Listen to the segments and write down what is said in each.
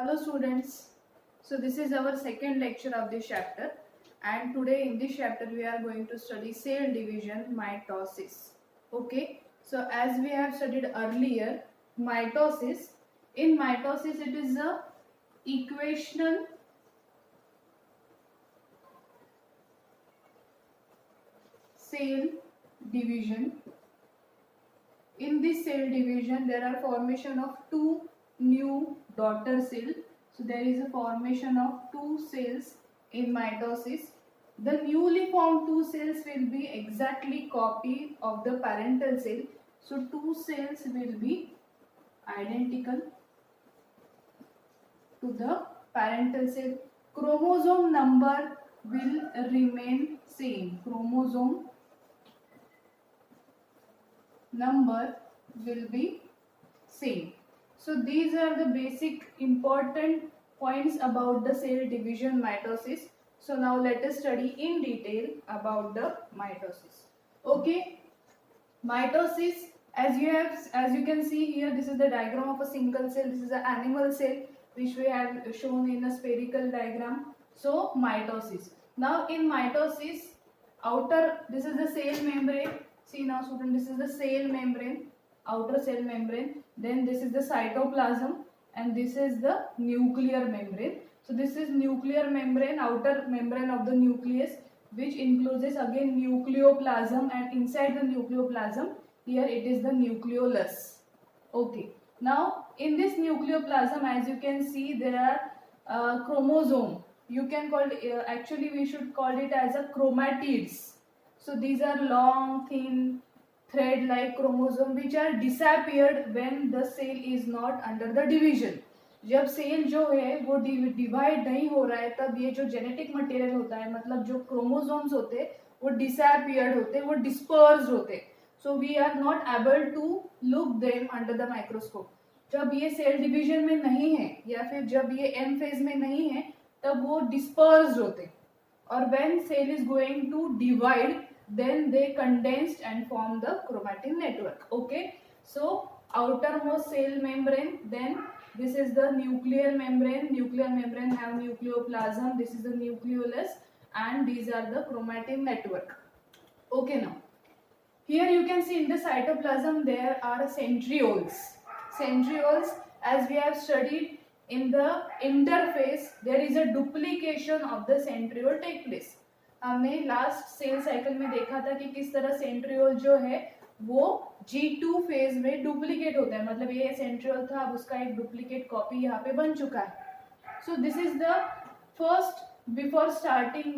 Hello students, so this is our second lecture of this chapter, and today in this chapter we are going to study cell division, mitosis. Okay, so as we have studied earlier, mitosis, in mitosis it is a equational cell division. In this cell division there are formation of two new daughter cells. So there is a formation of two cells in mitosis. The newly formed two cells will be exactly copy of the parental cell. So two cells will be identical to the parental cell. Chromosome number will remain same. Chromosome number will be same. So these are the basic important points about the cell division mitosis. So now let us study in detail about the mitosis. Okay, mitosis, as you can see here, this is the diagram of a single cell. This is an animal cell which we have shown in a spherical diagram. So mitosis. Now in mitosis, this is the cell membrane. See now student, this is the cell membrane, outer cell membrane. Then this is the cytoplasm and this is the nuclear membrane. So this is nuclear membrane, outer membrane of the nucleus, which includes again nucleoplasm, and inside the nucleoplasm here it is the nucleolus. Okay. Now in this nucleoplasm, as you can see, there are chromosome. You can call it, actually we should call it as a chromatids. So these are long, thin, thread-like chromosome which are disappeared when the cell is not under the division. जब cell जो है वो divide नहीं हो रहा है, तब ये जो जेनेटिक मटेरियल होता है, मतलब जो क्रोमोसोम्स होते हैं वो डिसअपियर्ड होते, वो डिस्पर्स्ड होते. So we are not able to look them under the microscope. जब ये सेल डिवीजन में नहीं है या फिर जब ये एम फेज में नहीं है, तब वो डिस्पर्स्ड होते. और when cell is going to divide, then they condensed and form the chromatin network. Okay, so outermost cell membrane, then this is the nuclear membrane have nucleoplasm, this is the nucleolus, and these are the chromatin network. Okay, now here you can see in the cytoplasm there are centrioles. As we have studied, in the interphase there is a duplication of the centriole take place. हमने last cell cycle में देखा था कि किस तरह centriole जो है वो G2 फेज में डुप्लीकेट होता है, मतलब ये सेंट्रियोल था, अब उसका एक डुप्लीकेट कॉपी यहाँ पे बन चुका है. So this is the first, before starting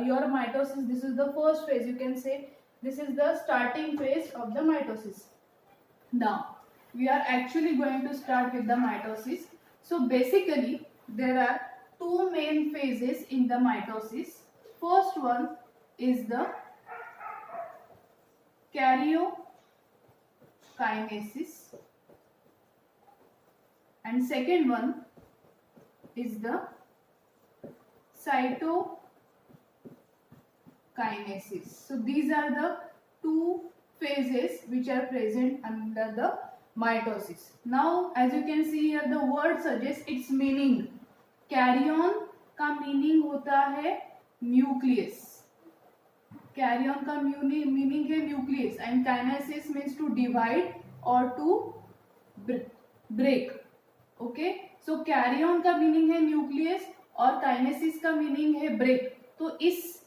your mitosis, this is the first phase. You can say this is the starting phase of the mitosis. Now we are actually going to start with the mitosis. So basically there are two main phases in the mitosis. First one is the karyokinesis and second one is the cytokinesis. So these are the two phases which are present under the mitosis. Now as you can see here, the word suggests its meaning. Karyon का meaning होता है nucleus. Karyon का meaning है nucleus and kinesis means to divide और to break. Okay, so karyon का meaning है nucleus और kinesis का मीनिंग है ब्रेक. तो इस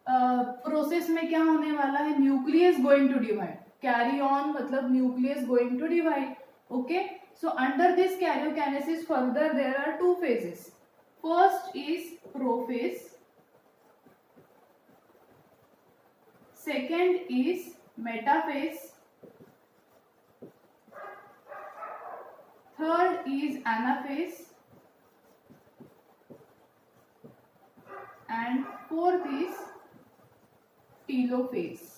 प्रोसेस में क्या होने वाला है, nucleus going to divide. Karyon मतलब nucleus going to divide. Okay, so under this karyokinesis further there are two phases. First is prophase, second is metaphase, third is anaphase, and fourth is telophase.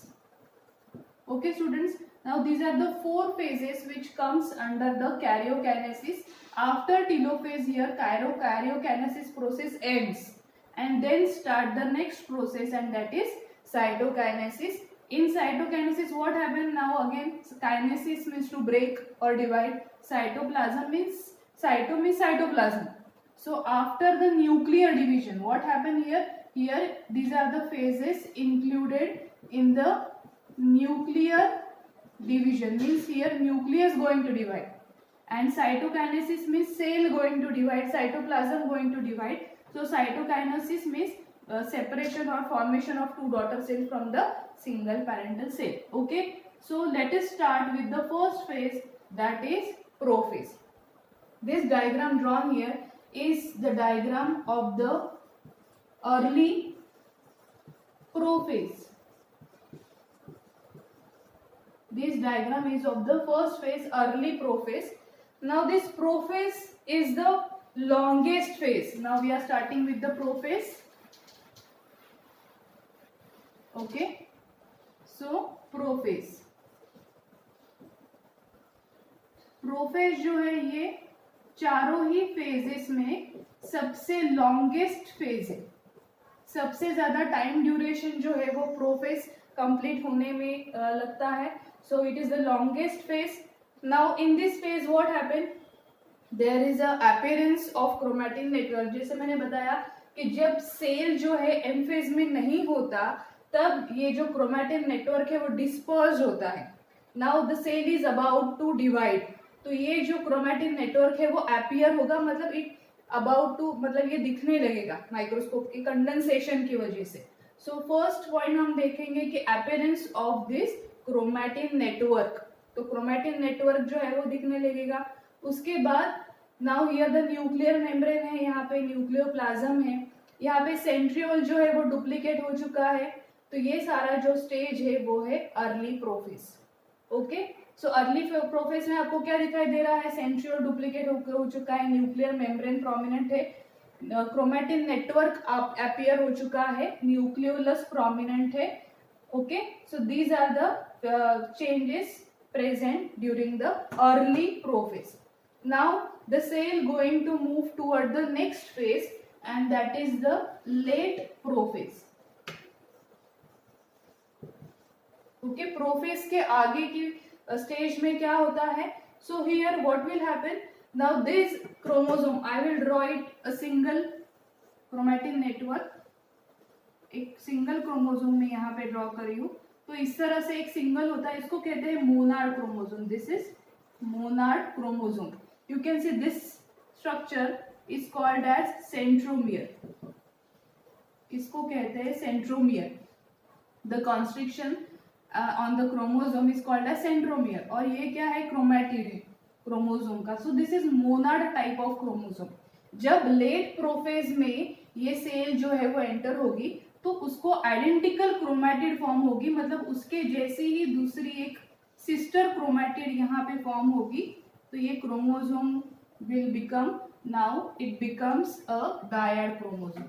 Okay students, now these are the four phases which comes under the karyokinesis. After telophase, here karyokinesis process ends and then start the next process, and that is cytokinesis. In cytokinesis what happened now, again kinesis means to break or divide, cytoplasm means cytoplasm, So after the nuclear division, what happened here? Here these are the phases included in the nuclear division. Means here nucleus going to divide, and cytokinesis means cell going to divide, cytoplasm going to divide. So cytokinesis means separation or formation of two daughter cells from the single parental cell. Okay, so let us start with the first phase, that is prophase. This diagram drawn here is the diagram of the early prophase. This diagram is of the first phase, early prophase. Now this prophase is the longest phase. Now we are starting with the prophase. Okay, so prophase. Prophase जो है ये चारों ही phases में सबसे longest phase है. सबसे ज्यादा time duration जो है वो प्रोफेज कंप्लीट होने में लगता है. So it is the longest phase. Now in this phase what happen, there is a appearance of chromatin network. जैसे मैंने बताया कि जब सेल जो है एम फेज में नहीं होता तब ये जो क्रोमैटिन नेटवर्क है वो डिस्पर्स होता है. Now the cell is about to divide, तो ये जो क्रोमैटिन नेटवर्क है वो अपीयर होगा, मतलब इट अबाउट टू, मतलब ये दिखने लगेगा माइक्रोस्कोप के कंडेंसेशन की वजह से. सो फर्स्ट पॉइंट हम देखेंगे कि appearance of this chromatin network. तो क्रोमैटिन नेटवर्क जो है वो दिखने लगेगा. उसके बाद now here the nuclear membrane है, यहाँ पे न्यूक्लियोप्लाज्म है, यहाँ पे सेंट्रियोल जो है वो डुप्लीकेट हो चुका है. तो ये सारा जो स्टेज है वो है early prophase. Okay, so early prophase में आपको क्या दिखाई दे रहा है? सेंट्रियोल डुप्लीकेट हो चुका है, न्यूक्लियर मेम्ब्रेन प्रोमिनेंट है, क्रोमैटिन नेटवर्क अपीयर हो चुका है, न्यूक्लियोलस प्रोमिनेंट है. Okay, so these are the changes present during the early prophase. Now the cell going to move toward the next phase, and that is the late prophase. Okay, prophase के आगे की stage में क्या होता है? So here what will happen? Now this chromosome, I will draw it a single chromatin network. एक single chromosome में यहाँ पे ड्रॉ करी हूँ. तो इस तरह से एक सिंगल होता है, इसको कहते हैं monad chromosome. This is monad chromosome. You can see this structure is called as centromere. इसको कहते हैं centromere. The constriction on the chromosome is called as centromere. और ये क्या है? क्रोमैटिड है क्रोमोसोम का. So this is monad type of chromosome. जब लेट प्रोफेज में ये सेल जो है वो एंटर होगी तो उसको आइडेंटिकल क्रोमैटिड फॉर्म होगी, मतलब उसके जैसे ही दूसरी एक सिस्टर क्रोमैटिड यहाँ पे फॉर्म होगी. तो ये chromosome will become, now it becomes a dyad chromosome.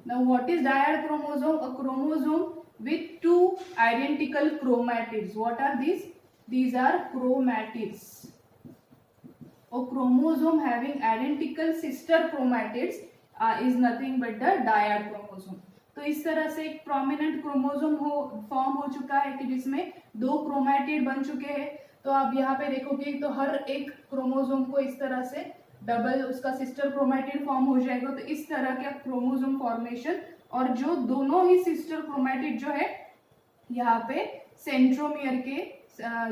Now what is dyad chromosome? A chromosome with two identical chromatids. What are these? These are chromatids. A chromosome having identical sister chromatids is nothing but the dyad chromosome. तो इस तरह से एक prominent chromosome form हो चुका है कि जिसमें दो क्रोमैटिड बन चुके हैं. तो आप यहाँ पे देखोगे तो हर एक क्रोमोसोम को इस तरह से डबल उसका सिस्टर क्रोमैटिड फॉर्म हो जाएगा. तो इस तरह का क्रोमोसोम फॉर्मेशन, और जो दोनों ही सिस्टर क्रोमैटिड जो है यहाँ पे सेंट्रोमियर के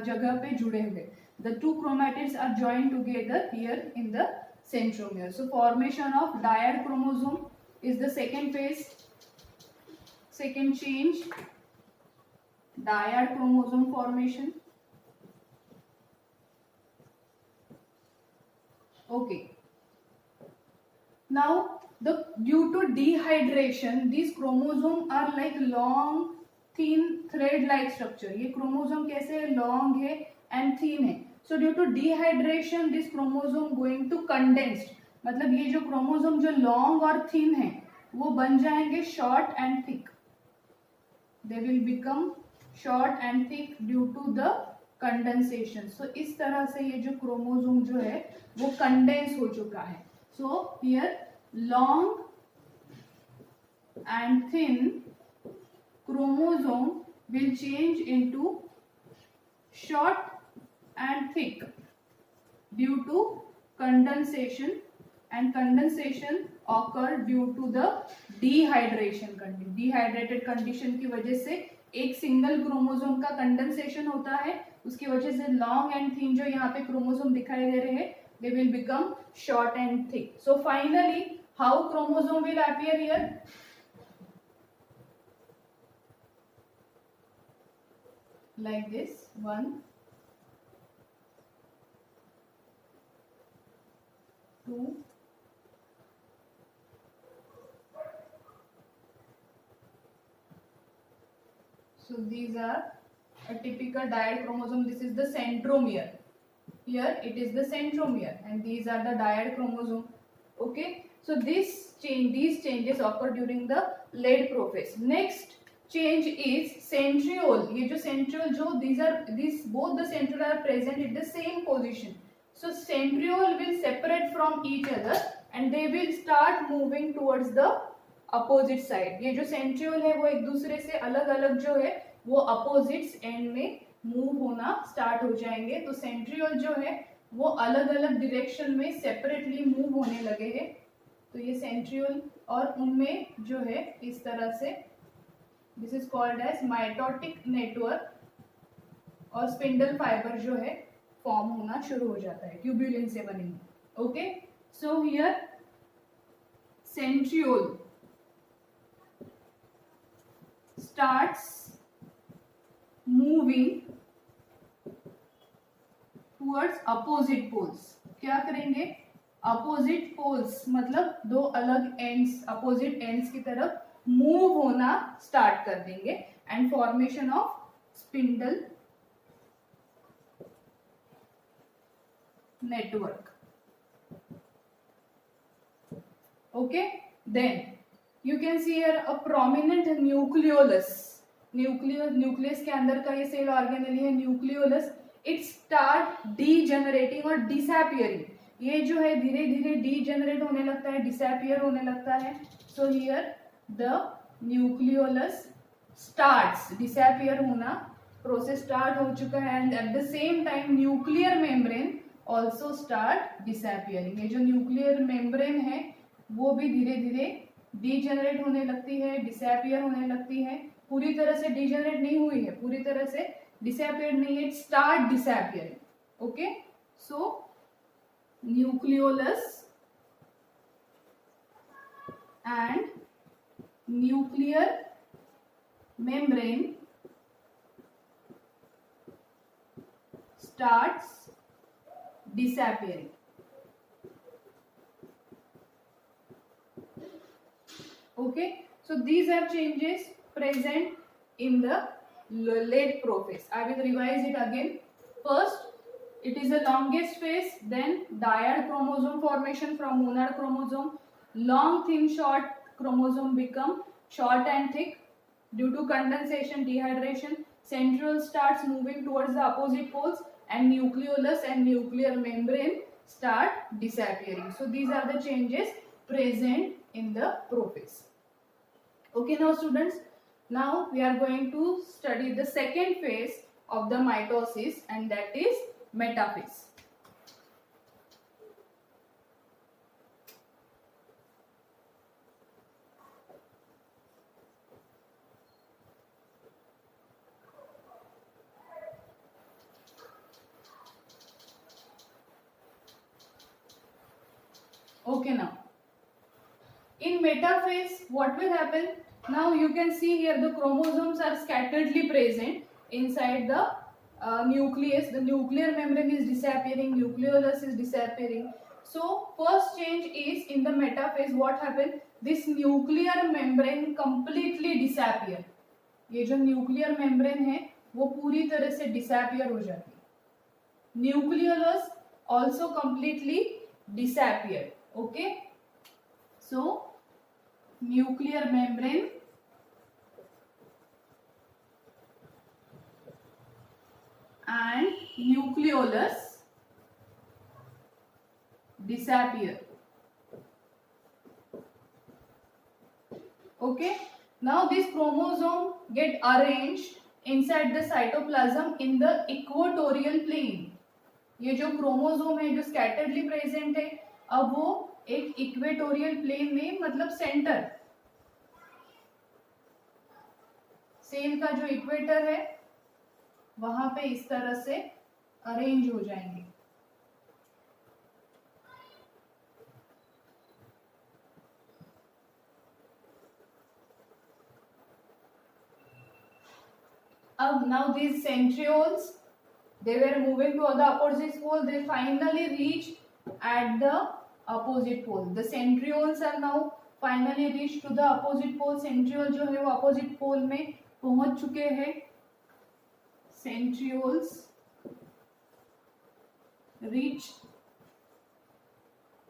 जगह पे जुड़े हुए. The two chromatids are joined together here in the centromere. So formation of dyad chromosome is the second phase, second change, dyad chromosome formation. Okay. Now due to dehydration, these chromosomes are like long thin thread like structure. ये chromosome कैसे है? Long है and थीन है. So due to dehydration, this chromosome going to condensed. मतलब ये जो chromosome जो long और थिन है वो बन जाएंगे short and thick. They will become short and thick due to the condensation. So इस तरह से ये जो क्रोमोसोम जो है वो कंडेंस हो चुका है. So here long and thin chromosome will change into short and thick due to condensation, and condensation occur due to the dehydration condition. Dehydrated condition की वजह से एक सिंगल क्रोमोसोम का कंडेंसेशन होता है, उसकी वजह से लॉन्ग एंड थिन जो यहाँ पे क्रोमोसोम दिखाई दे रहे हैं they will become short and thick. So finally how chromosome will appear here? Like this, 1, 2, 'So these are a typical dyad chromosome. This is the centromere. Here it is the centromere, and these are the dyad chromosome. Okay, so these changes occur during the late prophase. Next change is centriole. ये जो centriole जो these both the centriole are present at the same position. So centriole will separate from each other and they will start moving towards the opposite side. ये जो centriole है वो एक दूसरे से अलग अलग जो है वो अपोजिट्स एंड में मूव होना स्टार्ट हो जाएंगे. तो सेंट्रियोल जो है वो अलग अलग डायरेक्शन में सेपरेटली मूव होने लगे हैं. तो ये सेंट्रियोल और उनमें जो है इस तरह से this is called as mitotic network और स्पिंडल फाइबर जो है फॉर्म होना शुरू हो जाता है, ट्यूब्यूलिन से बनेंगे. Okay, so here centriole starts moving towards opposite poles. क्या करेंगे? opposite poles मतलब दो अलग ends, opposite ends की तरफ मूव होना स्टार्ट कर देंगे and formation of spindle network. Okay, then you can see here a prominent nucleolus. Nucleus के अंदर का ये सेल ऑर्गेनेली है न्यूक्लियोलस. इट स्टार्ट डीजेनरेटिंग और डिसअपियरिंग. ये जो है धीरे धीरे डीजेनरेट होने लगता है, डिसअपियर होने लगता है. So here the nucleolus starts disappear होना, प्रोसेस स्टार्ट हो चुका है. And eight the same time nuclear membrane also start disappearing. ये जो न्यूक्लियर मेम्ब्रेन है वो भी धीरे धीरे डीजेनरेट होने लगती है, डिसअपियर होने लगती है. पूरी तरह से डीजेनरेट नहीं हुई है, पूरी तरह से डिसअपियर नहीं है, start disappearing. Okay, so nucleolus and nuclear membrane starts disappearing. Okay, so these are changes present in the late prophase. I will revise it again. First, it is the longest phase, then dyad chromosome formation from monad chromosome. Long, thin, short chromosome become short and thick due to condensation, dehydration. Centriole starts moving towards the opposite poles and nucleolus and nuclear membrane start disappearing. So these are the changes present in the prophase. Okay, now students, now we are going to study the second phase of the mitosis, and that is metaphase. Okay, now in metaphase what will happen? Now you can see here the chromosomes are scatteredly present inside the nucleus. The nuclear membrane is disappearing, nucleolus is disappearing. So first change is in the metaphase what happened? This nuclear membrane completely disappear. ये जो nuclear membrane है वो पूरी तरह से disappear हो जाती है. Nucleolus also completely disappear. Okay, so nuclear membrane and nucleolus disappear. Okay, now this chromosome get arranged inside the cytoplasm in the equatorial plane. ये जो क्रोमोसोम है जो स्कैटर्डली प्रेजेंट है, अब वो एक इक्वेटोरियल प्लेन में मतलब सेंटर, सेल का जो इक्वेटर है वहां पे इस तरह से अरेंज हो जाएंगे। अब now these centrioles, they were moving to the opposite pole, they finally reached at the opposite pole. The centrioles are now finally reached to the opposite pole. centriole जो है वो opposite pole में पहुंच चुके हैं। centrioles reach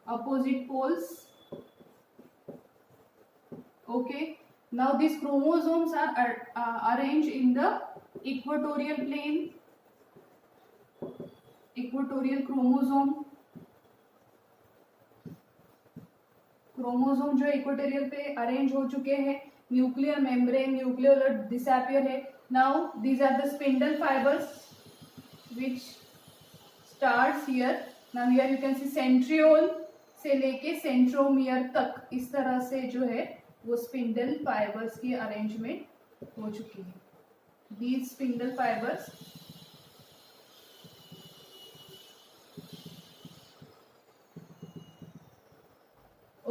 opposite poles. Okay, now these chromosomes are arranged in the equatorial plane, equatorial chromosome जो equatorial पे arrange हो चुके हैं। न्यूक्लियर मेम्ब्रेन, न्यूक्लियोलर डिसअपियर है। Now these are the spindle fibers which starts here. Now here you can see centriole से लेके centromere तक इस तरह से जो है वो स्पिंडल फाइबर्स की अरेंजमेंट हो चुकी है। These spindle fibres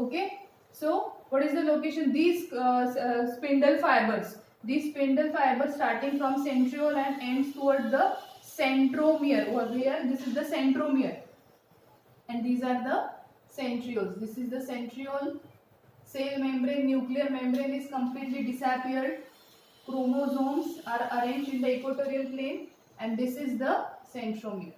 okay, so what is the location? These spindle fibers starting from centriole and ends toward the centromere. Over here this is the centromere and these are the centrioles. This is the centriole. Cell membrane, nuclear membrane is completely disappeared. Chromosomes are arranged in the equatorial plane and this is the centromere.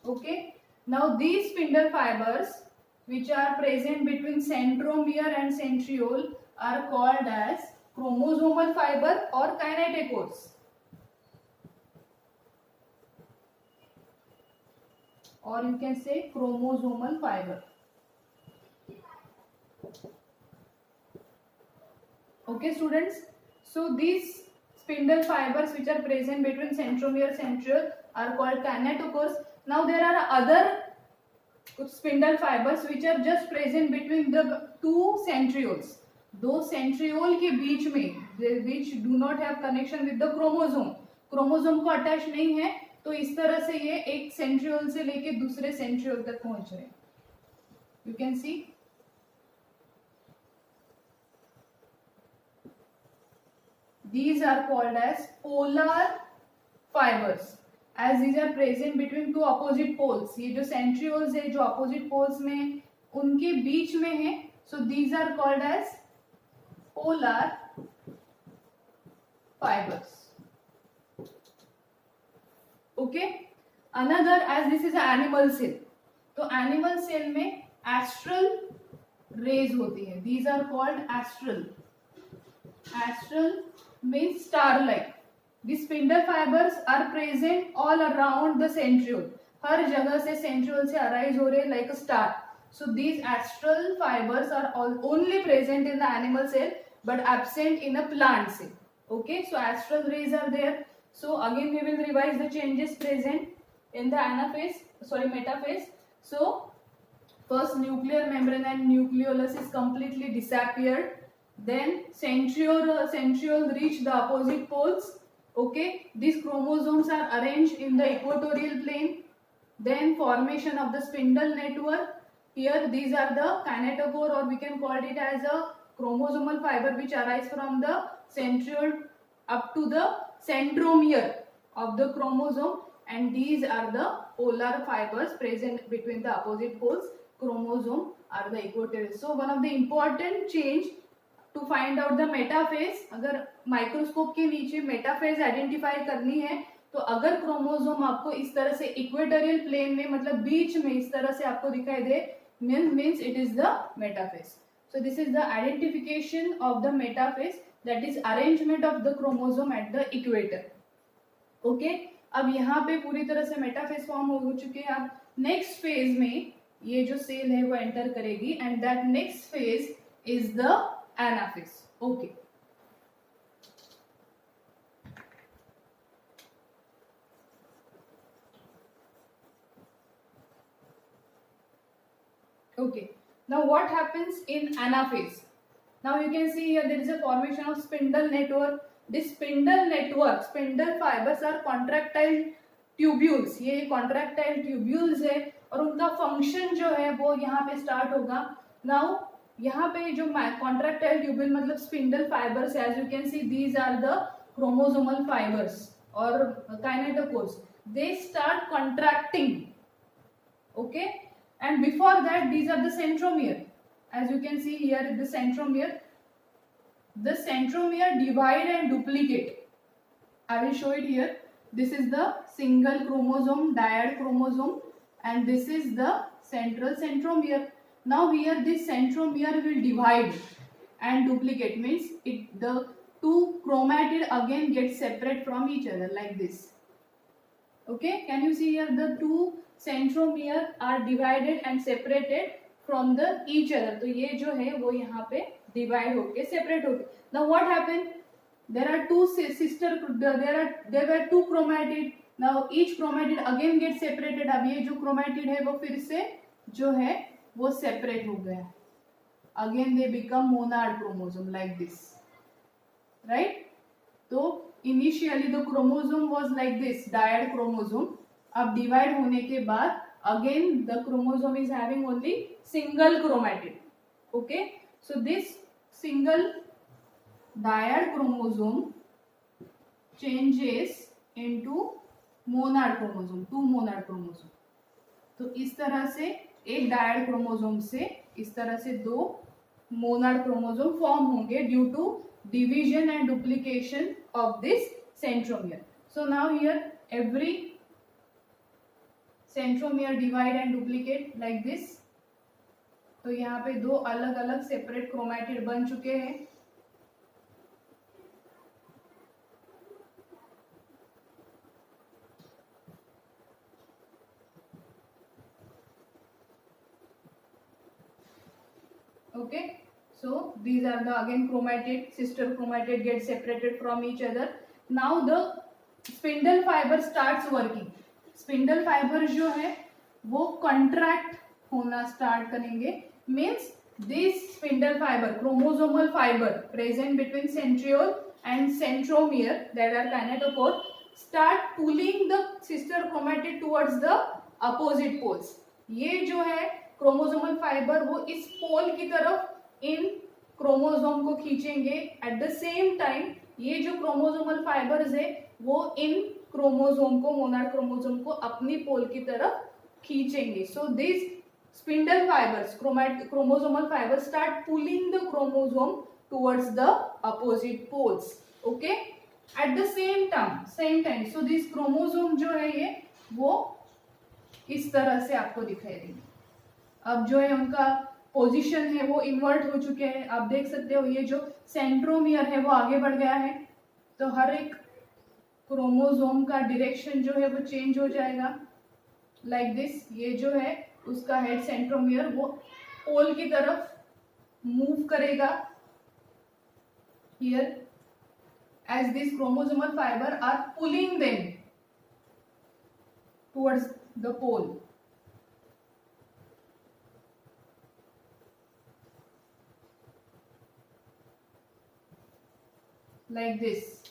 Okay, now these spindle fibers which are present between centromere and centriole are called as chromosomal fiber or kinetochores. Or you can say chromosomal fiber. Okay students, so these spindle fibers which are present between centromere and centriole are called kinetochores. Now there are other spindle fibers which are just present between the two centrioles. दो centriole के बीच में which do not have connection with the chromosome, chromosome को attach नहीं है, तो इस तरह से ये एक centriole से लेके दूसरे centriole तक पहुंच रहे हैं। You can see these are called as polar fibers as these are present between two opposite poles. ये जो centrioles है जो opposite poles में उनके बीच में है, so these are called as polar fibers. Okay, another as this is an animal cell, तो animal cell में astral rays होती है. These are called astral. Astral means star-like. The spindle fibers are present all around the centriole. हर जगह से centriole से arise हो रहे like a star. So these astral fibers are only present in the animal cell but absent in a plant cell. Okay, so astral rays are there. So again we will revise the changes present in the metaphase. So first nuclear membrane and nucleolus is completely disappeared. Then centriole reach the opposite poles. Okay, these chromosomes are arranged in the equatorial plane. Then formation of the spindle network. Here these are the kinetochore, or we can call it as a chromosomal fiber which arise from the centriole up to the centromere of the chromosome, and these are the polar fibers present between the opposite poles. Chromosome are the equatorial. So one of the important change to find out the metaphase, अगर microscope के नीचे metaphase identify करनी है तो अगर chromosome आपको इस तरह से इक्वेटोरियल प्लेन में मतलब बीच में इस तरह से आपको दिखाई दे, means it is the metaphase. So this is the identification of the metaphase, that is arrangement of the chromosome at the equator. Okay, अब यहाँ पे पूरी तरह से मेटाफेज फॉर्म हो चुके हैं. अब नेक्स्ट फेज में ये जो सेल है वो एंटर करेगी and that next phase is the anaphase. Okay, Okay. Now what happens in anaphase? Now you can see here there is a formation of spindle network. This spindle network, spindle fibers are contractile tubules. ये contractile tubules है और उनका function जो है वो यहाँ पे start होगा. Now यहाँ पे जो contractile tubule मतलब spindle fibers, as you can see these are the chromosomal fibers or kinetochores. They start contracting. Okay. And before that, these are the centromere. As you can see here, the centromere divide and duplicate. I will show it here. This is the single chromosome, dyad chromosome, and this is the central centromere. Now here this centromere will divide and duplicate, means the two chromatid again get separate from each other like this. Okay, can you see here the two centromere are divided and separated from the each other. तो ये जो है वो यहाँ पे divide होके separate होके. Now what happened? There are two sister. There were two chromatid. Now each chromatid again gets separated. अब ये जो chromatid है वो फिर से जो है वो separate हो गया. Again they become monad chromosome like this, right? तो initially the chromosome was like this, dyad chromosome. अब divide होने के बाद again the chromosome is having only single chromatid. Okay, so this single dyad chromosome changes into monad chromosome, two monad chromosome. तो इस तरह से एक डायड क्रोमोसोम से इस तरह से दो मोनाड क्रोमोसोम फॉर्म होंगे due to division and duplication of this centromere. So now here every centromere divide and duplicate like this. तो यहाँ पे दो अलग अलग सेपरेट क्रोमैटिड बन चुके हैं. Okay, so these are the again chromatid, sister chromatid get separated from each other. Now the spindle fiber starts working. Spindle fiber जो है वो contract होना start करेंगे. Means this spindle fiber, chromosomal fiber present between centriole and centromere that are kinetochore start pulling the sister chromatid towards the opposite poles. ये जो है chromosomal fibre वो इस पोल की तरफ इन क्रोमोसोम को खींचेंगे. एट द सेम टाइम ये जो क्रोमोसोमल फाइबर्स है वो इन क्रोमोसोम को, मोनाड क्रोमोसोम को अपनी पोल की तरफ खींचेंगे. So this spindle fibers, chromosomal fibers start pulling the chromosome towards the opposite poles. Okay, at the same time so this chromosome जो है ये वो इस तरह से आपको दिखाई देंगे. अब जो है उनका पोजीशन है वो इन्वर्ट हो चुके हैं. आप देख सकते हो ये जो सेंट्रोमियर है वो आगे बढ़ गया है. तो हर एक क्रोमोसोम का डायरेक्शन जो है वो चेंज हो जाएगा लाइक दिस. ये जो है उसका हेड सेंट्रोमियर वो पोल की तरफ मूव करेगा here as these chromosomal fiber are pulling them towards the pole. Like this.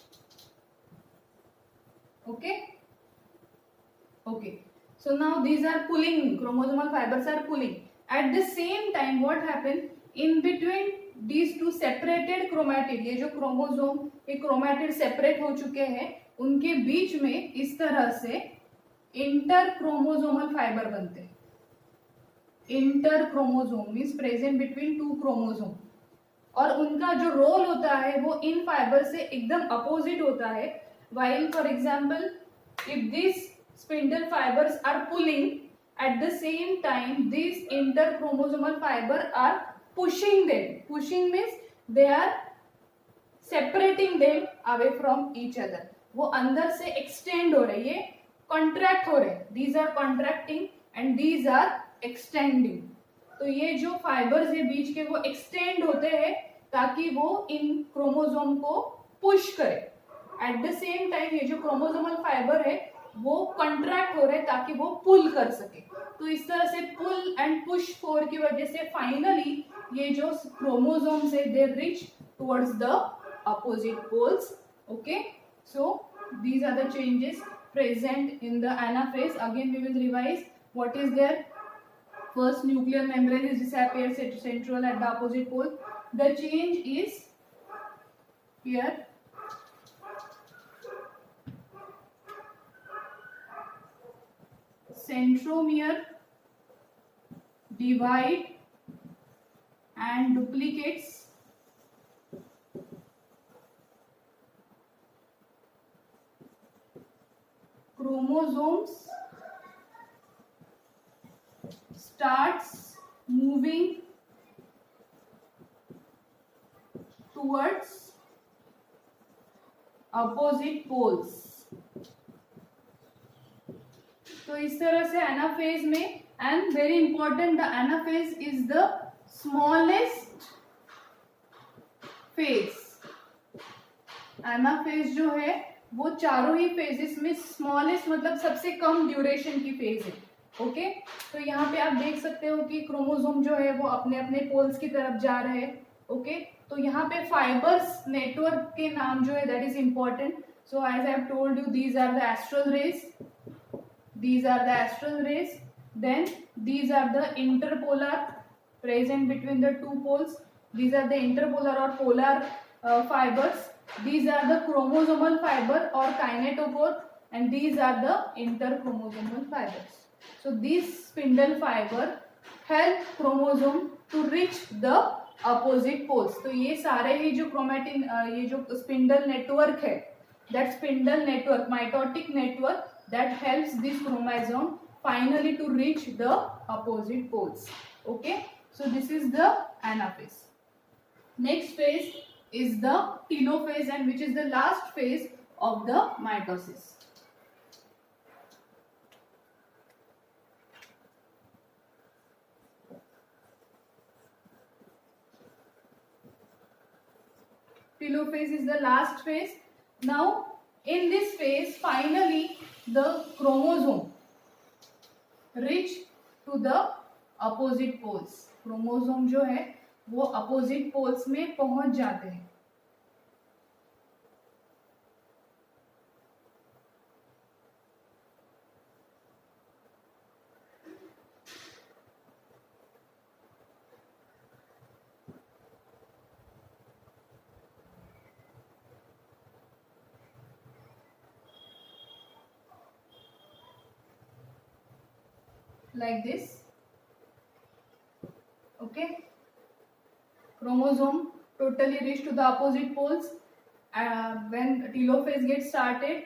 Okay, so now these are pulling, chromosomal fibers are pulling. At the same time what happened in between these two separated chromatid, ये जो chromosome ये chromatid separate हो चुके हैं उनके बीच में इस तरह से इंटर क्रोमोसोमल फाइबर बनते हैं. Inter chromosome means present between two chromosome. और उनका जो रोल होता है वो इन फाइबर से एकदम अपोजिट होता है. while for example if these spindle fibers are pulling, at the same time these interchromosomal fiber are pushing them. Pushing means they are separating them away from each other. वो अंदर से extend हो रहे, ये contract हो रहे. These are contracting and these are extending. तो ये जो फाइबर्स है बीच के वो एक्सटेंड होते हैं ताकि वो इन क्रोमोसोम को पुश करे. एट द सेम टाइम ये जो क्रोमोसोमल फाइबर है वो कंट्रैक्ट हो रहे हैं ताकि वो पुल कर सके। तो इस तरह से पुल एंड पुश फोर की वजह से फाइनली ये जो क्रोमोसोम्स है they reach towards the opposite poles. Okay, so these are the changes present in the anaphase. Again we will revise what is there. First, nuclear membrane is disappeared central at the opposite pole. The change is here. Centromere divide and duplicates. Chromosomes starts moving towards opposite poles. तो इस तरह से anaphase में, and very important, the anaphase is the smallest phase. Anaphase जो है वो चारों ही phases में स्मॉलेस्ट मतलब सबसे कम ड्यूरेशन की फेज है। ओके, तो यहाँ पे आप देख सकते हो कि क्रोमोसोम जो है वो अपने अपने पोल्स की तरफ जा रहे हैं। ओके, तो यहाँ पे फाइबर्स नेटवर्क के नाम जो है that is important. So as I have told you, these are the astral rays, these are the astral rays, then these are the interpolar present between the two poles, these are the interpolar or polar fibers, these are the chromosomal fiber or kinetochore, and these are the interchromosomal fibers. So these spindle fiber help chromosome to reach the opposite poles. तो ये सारे ही जो chromatin ये जो spindle network है, that spindle network, mitotic network, that helps this chromosome finally to reach the opposite poles. Okay, so this is the anaphase. Next phase is the telophase, and which is the last phase of the mitosis. Telophase is the last phase. Now in this phase finally the chromosome reach to the opposite poles. Chromosome जो है वो opposite poles में पहुंच जाते हैं। Like this. Okay, chromosome totally reach to the opposite poles. When telophase gets started,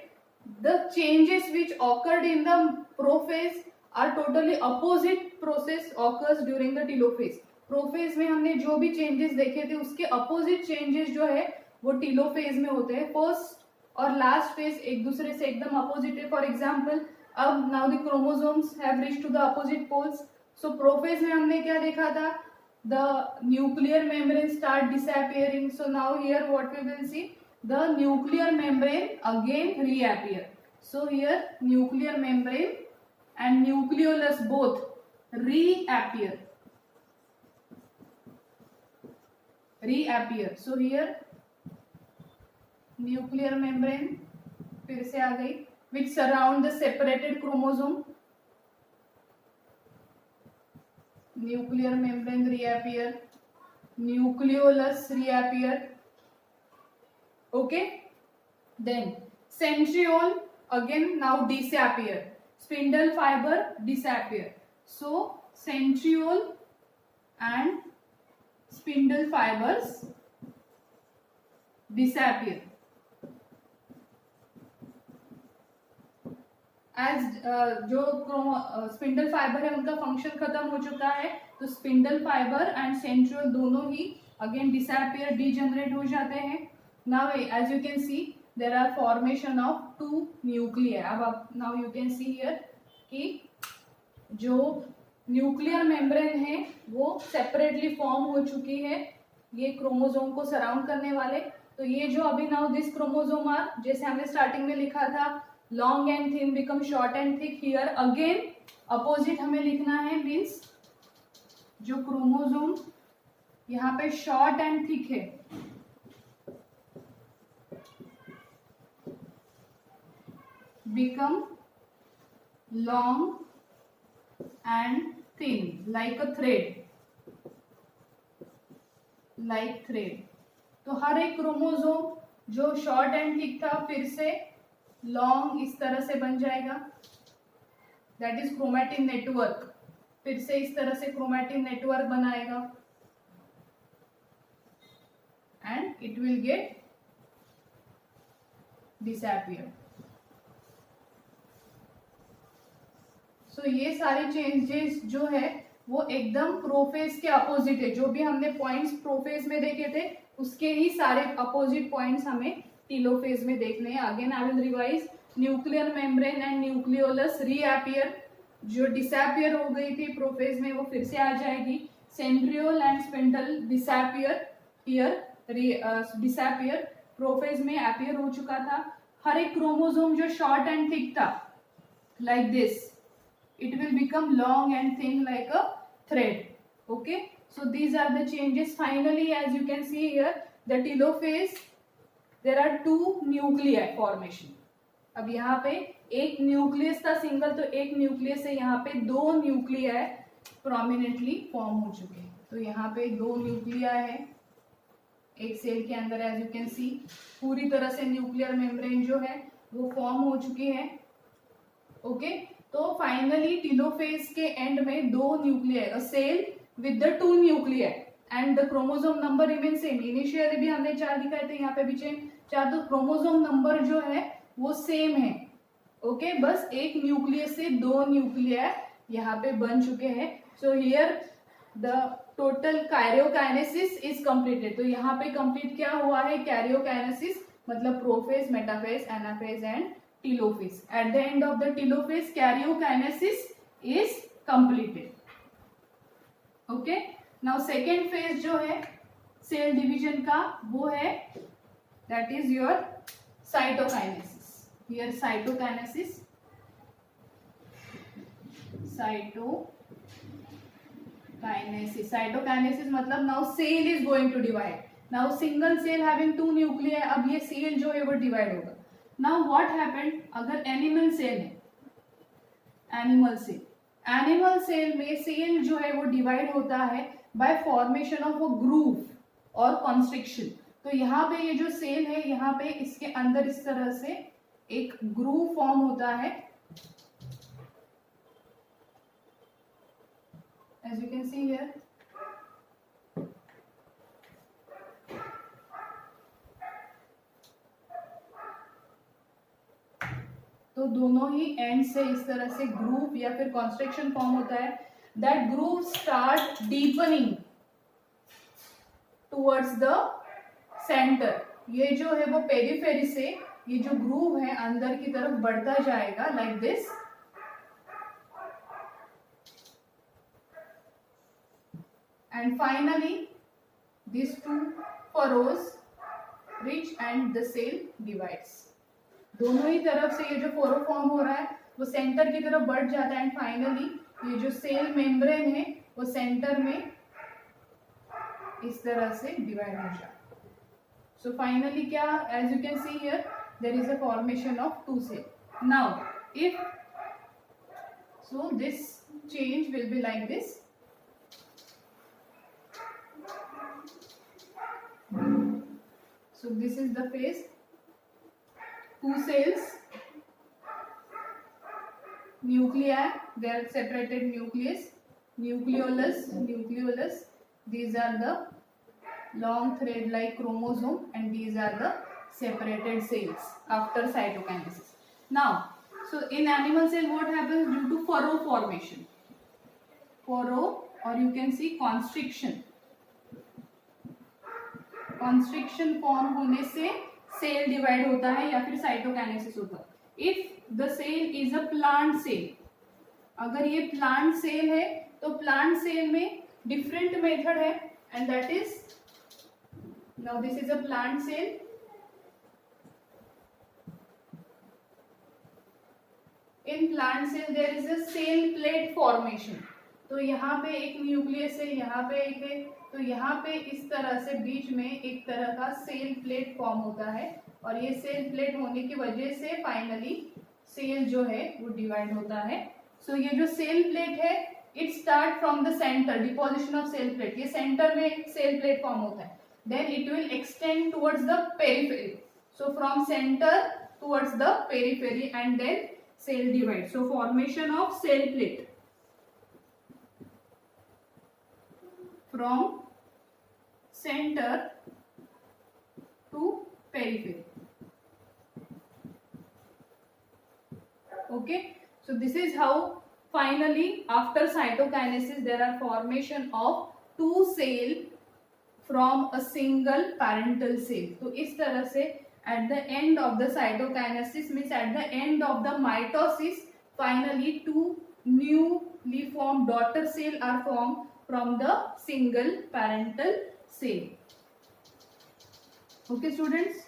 the changes which occurred in the prophase are totally opposite process occurs during the telophase. Prophase में हमने जो भी changes देखे थे उसके opposite changes जो है वो टीलोफेज में होते हैं। फर्स्ट और लास्ट फेज एक दूसरे से एकदम अपोजिट है। फॉर एग्जांपल, अब now the chromosomes have reached to the opposite poles. So prophase में हमने क्या देखा था, the nuclear membrane start disappearing. So now here what we will see, the nuclear membrane again reappear. So here nuclear membrane and nucleolus both reappear. So here nuclear membrane फिर से आ गई which surround the separated chromosome. Nuclear membrane reappear, nucleolus reappear. Okay, then centriole again now disappear. Spindle fiber disappear. So centriole and spindle fibers disappear. As जो spindle fibre है उनका function खत्म हो चुका है, तो स्पिंडल फाइबर एंड सेंट्रियोल दोनों ही again disappear, degenerate हो जाते हैं. Now as you can see there are formation of two nuclei. अब now you can see here कि जो न्यूक्लियर मेम्ब्रेन है वो सेपरेटली फॉर्म हो चुकी है ये क्रोमोसोम को सराउंड करने वाले. तो ये जो अभी नाउ दिस क्रोमोसोम आर, जैसे हमने स्टार्टिंग में लिखा था long and thin become short and thick. Here again opposite हमें लिखना है, मीन्स जो क्रोमोसोम यहाँ पे शॉर्ट एंड थिक है become long and thin like a thread, like thread. तो हर एक क्रोमोसोम जो शॉर्ट एंड थिक था फिर से लॉन्ग इस तरह से बन जाएगा. That is chromatin network. फिर से इस तरह से क्रोमैटिन नेटवर्क बनाएगा and it will get disappear. So ये सारे चेंजेस जो है वो एकदम प्रोफेज के अपोजिट है. जो भी हमने पॉइंट्स प्रोफेज में देखे थे उसके ही सारे अपोजिट पॉइंट्स हमें टीलोफेज में देखने हैं. Again I will revise. Nuclear membrane and nucleolus reappear. जो डिसअपियर हो गई थी प्रोफेज में वो फिर से आ जाएगी. Centriole and spindle disappear, here disappear. Prophase में अपियर हो चुका था. हर एक क्रोमोसोम जो शॉर्ट एंड थिक था like this, it will become long and thin like a thread. Okay, so these are the changes. Finally, as you can see here, the telophase, there are two nuclei formation. अब यहाँ पे एक nucleus था single, तो एक nucleus से यहाँ पे दो न्यूक्लियाई प्रोमिनेंटली फॉर्म हो चुके हैं. तो यहाँ पे दो न्यूक्लियाई है एक सेल के अंदर. एज यू कैन सी पूरी तरह से न्यूक्लियर मेम्ब्रेन जो है वो फॉर्म हो चुकी है. ओके, तो फाइनली टीलोफेज के एंड में दो nuclei, a cell with the two nuclei and the chromosome number remain same. Initially भी हमने 4 दिखाए थे, यहाँ पे भी 4. तो क्रोमोसोम नंबर जो है वो सेम है. ओके, बस एक न्यूक्लियस से दो न्यूक्लियाई यहाँ पे बन चुके हैं. So here the total karyokinesis is completed. तो यहाँ पे कंप्लीट क्या हुआ है कैरियोकाइनेसिस, मतलब prophase, metaphase, anaphase and telophase. At the end of the telophase, karyokinesis is completed. Okay. Now second phase जो है सेल डिवीजन का वो है that is your cytokinesis. Here cytokinesis, cytokinesis मतलब now cell is going to divide. Now single cell having two nuclei, अब ये cell जो है वो डिवाइड होगा. नाउ व्हाट हैपेंड, अगर एनिमल सेल है, एनिमल सेल में सेल जो है वो डिवाइड होता है bye formation of a groove और कॉन्स्ट्रिक्शन. तो यहाँ पे ये जो सेल है यहाँ पे इसके अंदर इस तरह से एक ग्रूव फॉर्म होता है. As you can see here, तो दोनों ही एंड से इस तरह से ग्रूव या फिर कॉन्स्ट्रक्शन फॉर्म होता है. That groove start deepening towards the centre. ये जो है वो पेरिफेरी से ये जो ग्रूव है अंदर की तरफ बढ़ता जाएगा like this. And finally this two furrows reach and the cell divides. दोनों ही तरफ से ये जो फोरो फॉर्म हो रहा है वो सेंटर की तरफ बढ़ जाता है एंड फाइनली ये जो सेल मेम्ब्रेन है वो सेंटर में इस तरह से डिवाइड हो जाता है. सो फाइनली क्या, as you can see here there is a formation of two cell. Now if so this change will be like this. So this is the phase. Two cells, nuclei, they are separated nucleus, nucleolus. These are the long thread like chromosome and these are the separated cells after cytokinesis. Now, so in animal cell what happens due to furrow formation? Furrow, or you can see constriction. Constriction form होने से cell divide होता है या फिर cytokinesis होता है. If the cell is a plant cell, अगर ये प्लांट सेल है तो प्लांट सेल में डिफरेंट मेथड है and that is, now this is a plant cell. in plant cell there is a cell plate formation. तो यहाँ पे एक न्यूक्लियस है, यहाँ पे एक है, तो यहाँ पे इस तरह से बीच में एक तरह का सेल प्लेट फॉर्म होता है और ये सेल प्लेट होने की वजह से फाइनली सेल जो है वो डिवाइड होता है. सो ये जो सेल प्लेट है it start from the centre, deposition of cell plate, ये सेंटर में एक सेल प्लेट फॉर्म होता है. Then it will extend towards the periphery. So from centre towards the periphery and then cell divide. So formation of cell plate from center to periphery. Okay, so this is how finally after cytokinesis there are formation of two cell from a single parental cell. तो इस तरह से at the end of the cytokinesis means at the end of the mitosis finally two newly formed daughter cell are formed from the single parental cell. Okay students,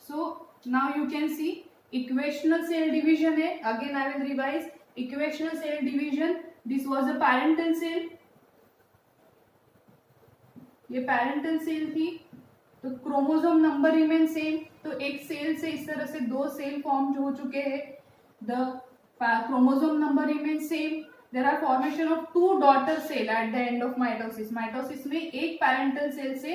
so now you can see equational cell division है. Again I will revise. Equational cell division, this was a parental cell, ये parental cell थी, तो chromosome number remain same. तो एक cell से इस तरह से दो सेल फॉर्म हो चुके हैं. The chromosome number remain same. There are formation of two daughter cell at the end of mitosis. Mitosis में एक parental cell से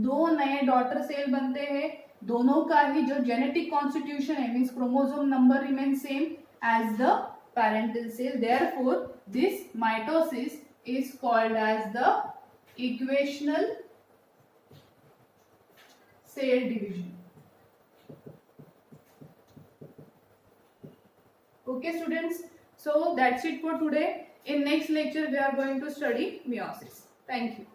दो नए daughter cell बनते हैं. दोनों का ही जो genetic constitution है means chromosome number remains same as the parental cell. Therefore, this mitosis is called as the equational cell division. Okay, students. So that's it for today. In next lecture we are going to study meiosis. Thank you.